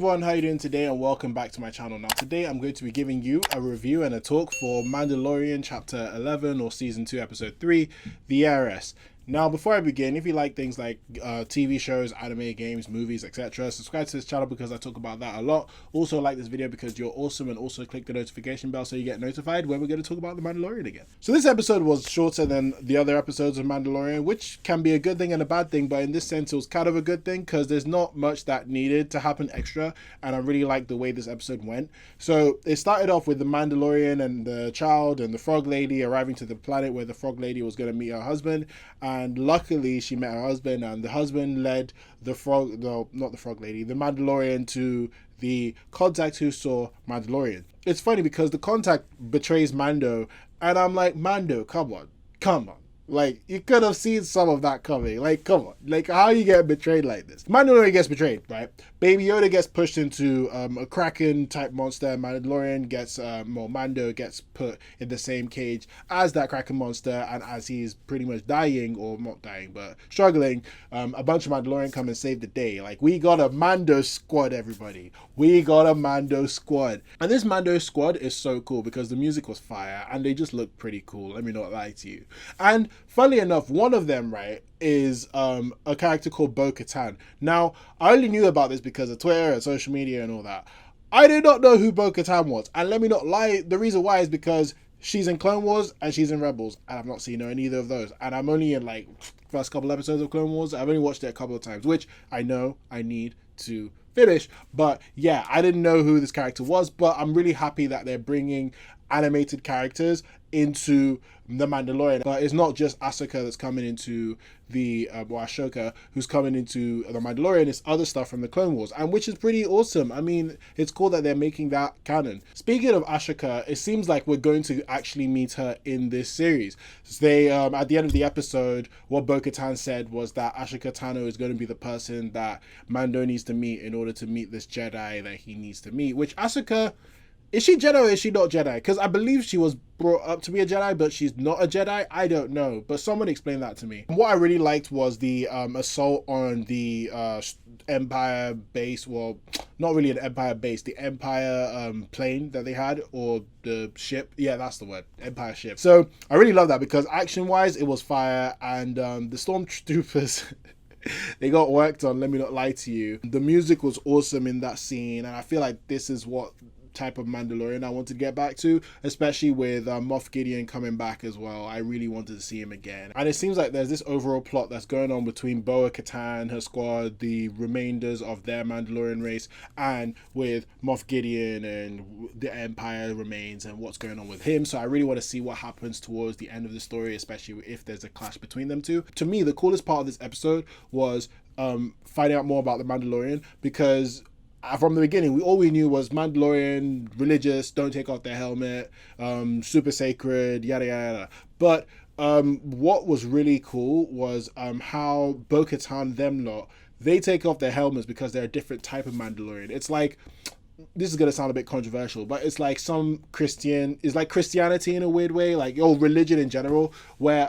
everyone, how you doing today, and welcome back to my channel. Now today I'm going to be giving you a review and a talk for Mandalorian chapter 11 or season 2 episode 3, the heiress. Now before I begin, if you like things like TV shows, anime, games, movies, etc., subscribe to this channel because I talk about that a lot. Also like this video because you're awesome, and also click the notification bell so you get notified when we're going to talk about the Mandalorian again. So this episode was shorter than the other episodes of Mandalorian, which can be a good thing and a bad thing, but in this sense it was kind of a good thing because there's not much that needed to happen extra, and I really like the way this episode went. So it started off with the Mandalorian and the child and the frog lady arriving to the planet where the frog lady was going to meet her husband, and luckily she met her husband, and the husband led the frog, no, not the frog lady, the Mandalorian to the contact who saw Mandalorian. It's funny because the contact betrays Mando, and I'm like, Mando, come on. Like, you could have seen some of that coming. Like, come on. Like, how you get betrayed like this? Mandalorian gets betrayed, right? Baby Yoda gets pushed into a Kraken-type monster. Mandalorian gets, Mando gets put in the same cage as that Kraken monster. And as he's pretty much dying, or not dying, but struggling, a bunch of Mandalorian come and save the day. Like, we got a Mando squad, everybody. We got a Mando squad. And this Mando squad is so cool because the music was fire and they just look pretty cool. Let me not lie to you. And funnily enough, one of them, right, is a character called Bo-Katan. Now, I only knew about this because of Twitter and social media and all that. I did not know who Bo-Katan was. And let me not lie, the reason why is because she's in Clone Wars and she's in Rebels, and I've not seen her in either of those. And I'm only in like first couple episodes of Clone Wars. I've only watched it a couple of times, which I know I need to finish. But yeah, I didn't know who this character was, but I'm really happy that they're bringing animated characters into the Mandalorian. But it's not just Ahsoka that's coming into the or Ashoka who's coming into the Mandalorian. It's other stuff from the Clone Wars, and which is pretty awesome. I mean, it's cool that they're making that canon. Speaking of Ashoka, it seems like we're going to actually meet her in this series. So they at the end of the episode, what Bo-Katan said was that Ashoka Tano is going to be the person that Mando needs to meet in order to meet this Jedi that he needs to meet. Which Ahsoka, is she Jedi or is she not Jedi? Because I believe she was brought up to be a Jedi, but she's not a Jedi. I don't know, but someone explain that to me. What I really liked was the assault on the Empire base. Well, not really an Empire base, the Empire plane that they had, or the ship. Yeah, that's the word, Empire ship. So I really love that because action-wise, it was fire, and the stormtroopers they got worked on, let me not lie to you. The music was awesome in that scene, and I feel like this is what type of Mandalorian I wanted to get back to, especially with Moff Gideon coming back as well. I really wanted to see him again. And it seems like there's this overall plot that's going on between Bo-Katan, her squad, the remainders of their Mandalorian race, and with Moff Gideon and the Empire remains and what's going on with him. So I really want to see what happens towards the end of the story, especially if there's a clash between them two. To me, the coolest part of this episode was finding out more about the Mandalorian, because from the beginning, all we knew was Mandalorian, religious, don't take off their helmet, super sacred, yada yada. But what was really cool was how Bo-Katan, them lot, they take off their helmets because they're a different type of Mandalorian. It's like, this is going to sound a bit controversial, but it's like it's like Christianity in a weird way, like religion in general, where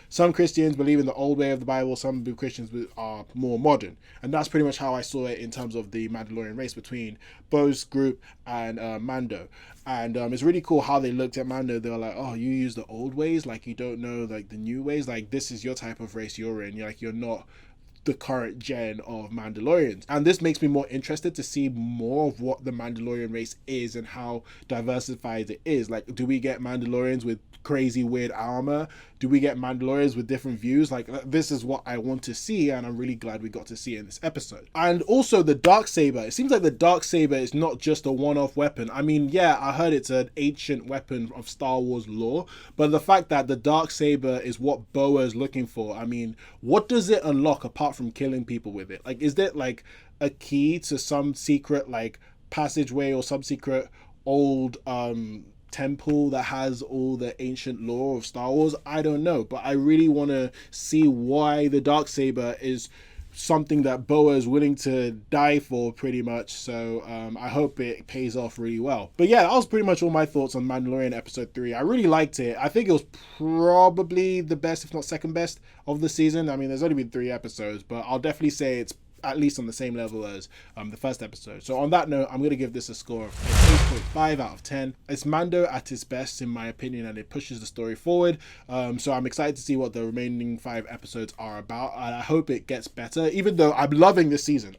some Christians believe in the old way of the Bible, some Christians are more modern. And that's pretty much how I saw it in terms of the Mandalorian race between Bo's group and Mando. And it's really cool how they looked at Mando. They were like, oh, you use the old ways, like you don't know like the new ways, like this is your type of race you're in, you're not the current gen of Mandalorians. And this makes me more interested to see more of what the Mandalorian race is and how diversified it is. Like, do we get Mandalorians with crazy weird armor? Do we get Mandalorians with different views? Like, this is what I want to see, and I'm really glad we got to see it in this episode. And also the Darksaber. It seems like the Darksaber is not just a one-off weapon. I mean, yeah, I heard it's an ancient weapon of Star Wars lore, but the fact that the Darksaber is what Boa is looking for, I mean, what does it unlock apart from killing people with it? Like, is there like a key to some secret like passageway or some secret old temple that has all the ancient lore of Star Wars? I don't know, but I really want to see why the Darksaber is something that Boa is willing to die for, pretty much. So I hope it pays off really well. But yeah, that was pretty much all my thoughts on Mandalorian episode 3. I really liked it. I think it was probably the best, if not second best, of the season. I mean, there's only been 3 episodes, but I'll definitely say it's at least on the same level as the first episode. So on that note, I'm going to give this a score of 8.5 out of 10. It's Mando at its best, in my opinion, and it pushes the story forward. So I'm excited to see what the remaining 5 episodes are about, and I hope it gets better, even though I'm loving this season.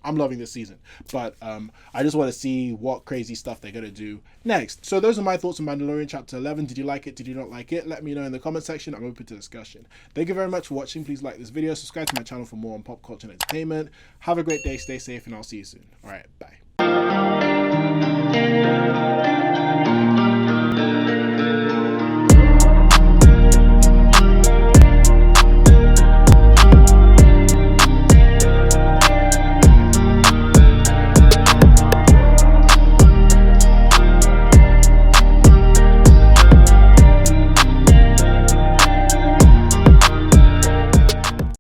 But I just want to see what crazy stuff they're going to do next. So those are my thoughts on Mandalorian Chapter 11. Did you like it? Did you not like it? Let me know in the comment section. I'm open to discussion. Thank you very much for watching. Please like this video, subscribe to my channel for more on pop culture and entertainment. Have a great day, stay safe, and I'll see you soon. All right, bye.